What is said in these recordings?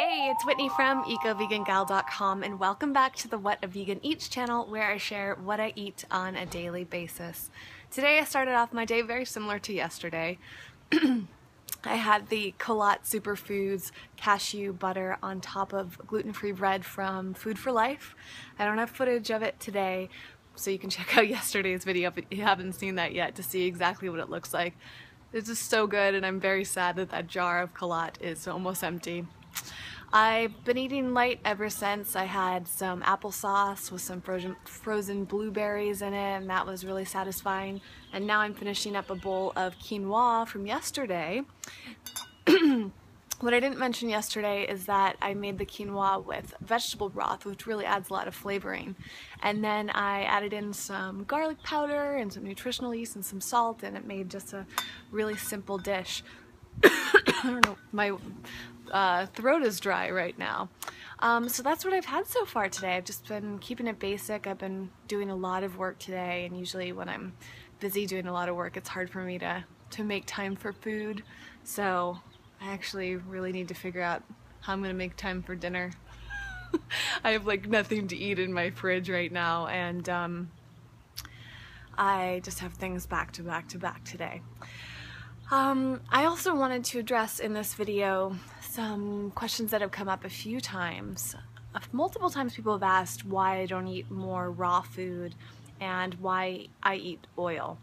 Hey, it's Whitney from EcoVeganGal.com and welcome back to the What a Vegan Eats channel, where I share what I eat on a daily basis. Today I started off my day very similar to yesterday. I had the Colat Superfoods cashew butter on top of gluten-free bread from Food for Life. I don't have footage of it today, so you can check out yesterday's video if you haven't seen that yet to see exactly what it looks like. It's just so good, and I'm very sad that that jar of Colat is almost empty. I've been eating light ever since. I had some applesauce with some frozen blueberries in it, and that was really satisfying. And now I'm finishing up a bowl of quinoa from yesterday. What I didn't mention yesterday is that I made the quinoa with vegetable broth, which really adds a lot of flavoring. And then I added in some garlic powder and some nutritional yeast and some salt, and it made just a really simple dish. I don't know, my throat is dry right now. So that's what I've had so far today. I've just been keeping it basic. I've been doing a lot of work today, and usually when I'm busy doing a lot of work, it's hard for me to make time for food. So I actually really need to figure out how I'm going to make time for dinner. I have like nothing to eat in my fridge right now, and I just have things back to back to back today. I also wanted to address in this video some questions that have come up a few times. Multiple times people have asked why I don't eat more raw food and why I eat oil.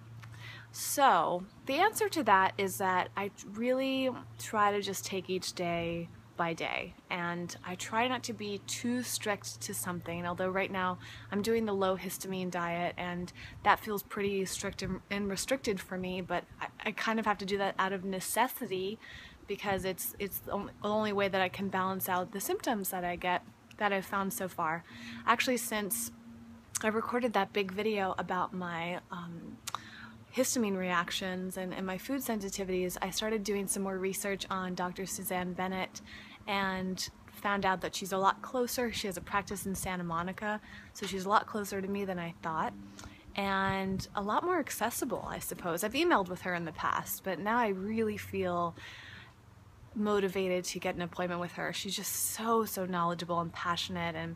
So the answer to that is that I really try to just take each day by day, and I try not to be too strict to something, although right now I'm doing the low histamine diet, and that feels pretty strict and restricted for me, but I kind of have to do that out of necessity because it's the only way that I can balance out the symptoms that I get, that I've found so far. Actually, since I recorded that big video about my histamine reactions and my food sensitivities, I started doing some more research on Dr. Suzanne Bennett and found out that she's a lot closer. She has a practice in Santa Monica, so she's a lot closer to me than I thought, and a lot more accessible, I suppose. I've emailed with her in the past, but now I really feel motivated to get an appointment with her. She's just so knowledgeable and passionate, and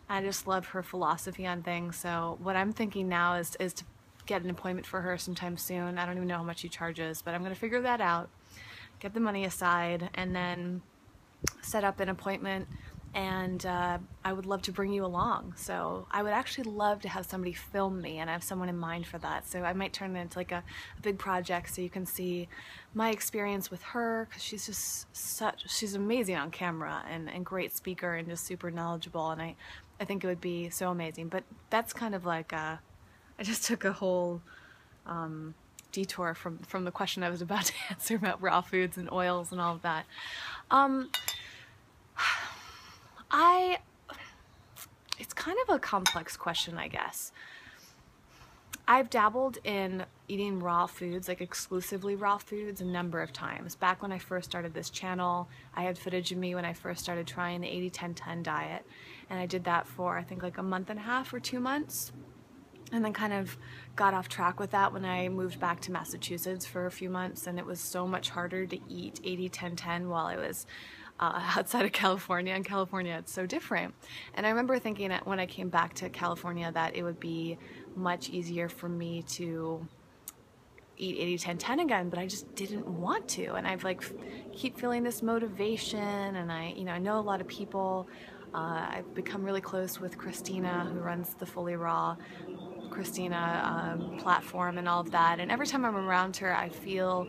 I just love her philosophy on things. So what I'm thinking now is to get an appointment for her sometime soon. I don't even know how much she charges, but I'm going to figure that out, get the money aside, and then set up an appointment, and I would love to bring you along. So I would actually love to have somebody film me, and I have someone in mind for that. So I might turn it into like a big project so you can see my experience with her, because she's just she's amazing on camera and great speaker and just super knowledgeable, and I think it would be so amazing. But that's kind of like I just took a whole detour from the question I was about to answer about raw foods and oils and all of that. It's kind of a complex question, I guess. I've dabbled in eating raw foods, like exclusively raw foods, a number of times. Back when I first started this channel, I had footage of me when I first started trying the 80-10-10 diet, and I did that for I think like a month and a half or 2 months. And then kind of got off track with that when I moved back to Massachusetts for a few months, and it was so much harder to eat 80-10-10 while I was outside of California. In California, it's so different. And I remember thinking that when I came back to California that it would be much easier for me to eat 80-10-10 again, but I just didn't want to. And I've like keep feeling this motivation, and I know a lot of people. I've become really close with Christina, who runs the Fully Raw platform and all of that, and every time I'm around her I feel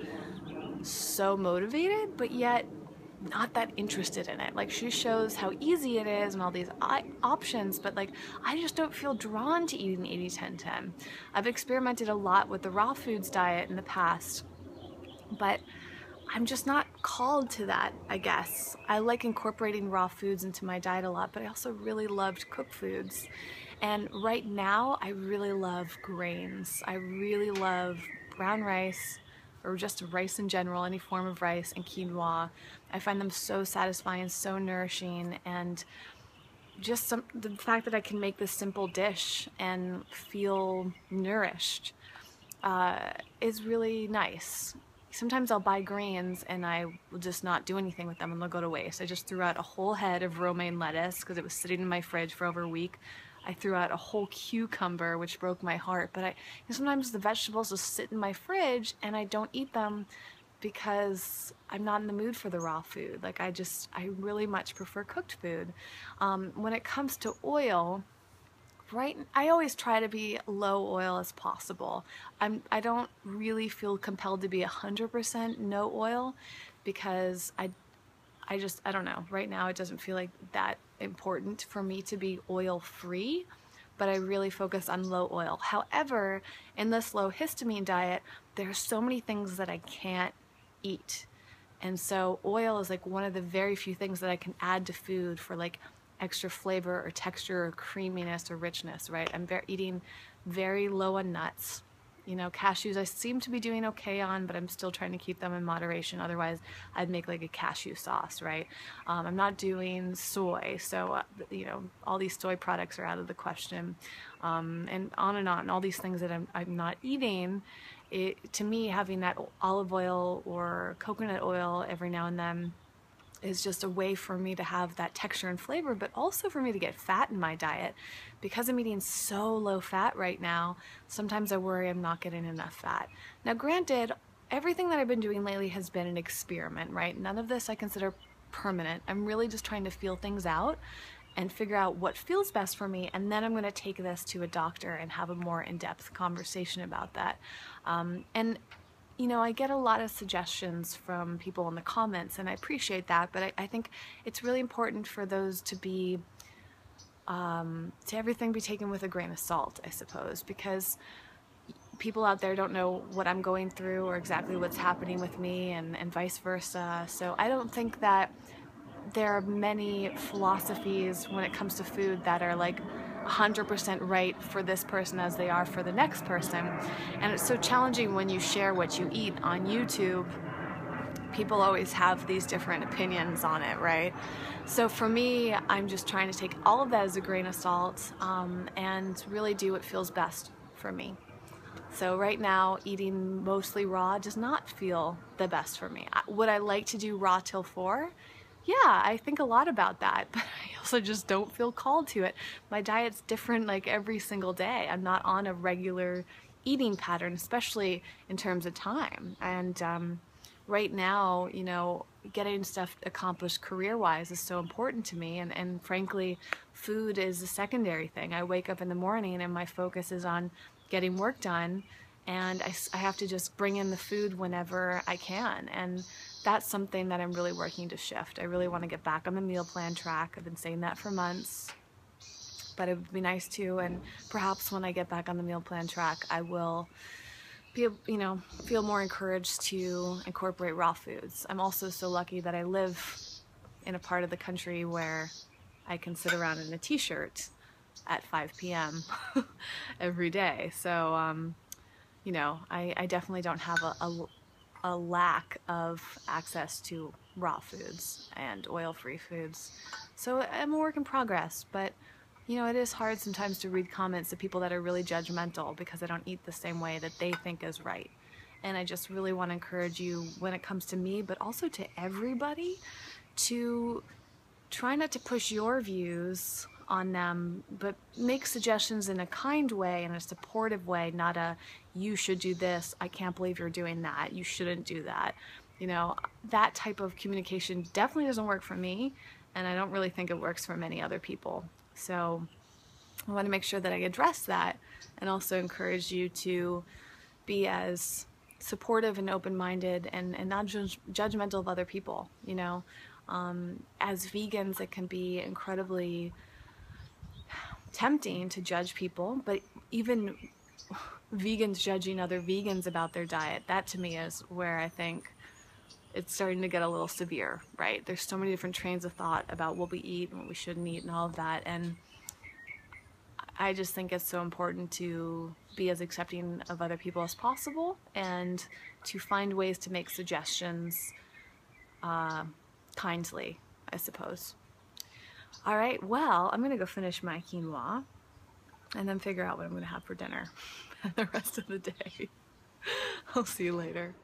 so motivated, but yet not that interested in it. Like, she shows how easy it is and all these options, but like I just don't feel drawn to eating 80-10-10. I've experimented a lot with the raw foods diet in the past, but I'm just not called to that, I guess. I like incorporating raw foods into my diet a lot, but I also really loved cooked foods. And right now, I really love grains. I really love brown rice, or just rice in general, any form of rice, and quinoa. I find them so satisfying, so nourishing, and just the fact that I can make this simple dish and feel nourished is really nice. sometimes I'll buy greens and I will just not do anything with them and they'll go to waste. I just threw out a whole head of romaine lettuce because it was sitting in my fridge for over a week. I threw out a whole cucumber, which broke my heart, but sometimes the vegetables just sit in my fridge and I don't eat them because I'm not in the mood for the raw food. Like I really much prefer cooked food. When it comes to oil, right, I always try to be low oil as possible. I don't really feel compelled to be 100% no oil because I don't know. Right now it doesn't feel like that important for me to be oil free, but I really focus on low oil. However, in this low histamine diet, there are so many things that I can't eat. And so oil is like one of the very few things that I can add to food for like extra flavor or texture or creaminess or richness, right? I'm eating very low on nuts. You know, cashews I seem to be doing okay on, but I'm still trying to keep them in moderation. Otherwise, I'd make like a cashew sauce, right? I'm not doing soy, so, you know, all these soy products are out of the question. And on. All these things that I'm not eating, to me, having that olive oil or coconut oil every now and then is just a way for me to have that texture and flavor, but also for me to get fat in my diet. Because I'm eating so low fat right now, sometimes I worry I'm not getting enough fat. Now granted, everything that I've been doing lately has been an experiment, right? None of this I consider permanent. I'm really just trying to feel things out and figure out what feels best for me, and then I'm going to take this to a doctor and have a more in-depth conversation about that. And you know, I get a lot of suggestions from people in the comments, and I appreciate that, but I think it's really important for those to be, to everything be taken with a grain of salt, I suppose, because people out there don't know what I'm going through or exactly what's happening with me, and vice versa. So I don't think that there are many philosophies when it comes to food that are like 100% right for this person as they are for the next person. And it's so challenging when you share what you eat on YouTube. People always have these different opinions on it, right? So for me, I'm just trying to take all of that as a grain of salt, and really do what feels best for me. So right now, eating mostly raw does not feel the best for me. Would I like to do raw till 4? Yeah, I think a lot about that, but I also just don't feel called to it. My diet's different like every single day. I'm not on a regular eating pattern, especially in terms of time. And right now, you know, getting stuff accomplished career-wise is so important to me, and frankly, food is a secondary thing. I wake up in the morning and my focus is on getting work done, and I have to just bring in the food whenever I can, and that's something that I'm really working to shift. I really want to get back on the meal plan track. I've been saying that for months, but it would be nice to, and perhaps when I get back on the meal plan track, I will be, you know, feel more encouraged to incorporate raw foods. I'm also so lucky that I live in a part of the country where I can sit around in a t-shirt at 5 p.m. every day. So, you know, I definitely don't have a lack of access to raw foods and oil-free foods. So I'm a work in progress, but you know, it is hard sometimes to read comments of people that are really judgmental because I don't eat the same way that they think is right. And I just really want to encourage you, when it comes to me, but also to everybody, to try not to push your views on them, but make suggestions in a kind way, in a supportive way, not a, you should do this, I can't believe you're doing that, you shouldn't do that. You know, that type of communication definitely doesn't work for me, and I don't really think it works for many other people. So I want to make sure that I address that, and also encourage you to be as supportive and open-minded and not judgmental of other people. You know, as vegans, it can be incredibly tempting to judge people, but even vegans judging other vegans about their diet, that to me is where I think it's starting to get a little severe, right? There's so many different trains of thought about what we eat and what we shouldn't eat and all of that, and I just think it's so important to be as accepting of other people as possible, and to find ways to make suggestions kindly, I suppose. All right, well, I'm gonna go finish my quinoa and then figure out what I'm gonna have for dinner the rest of the day. I'll see you later.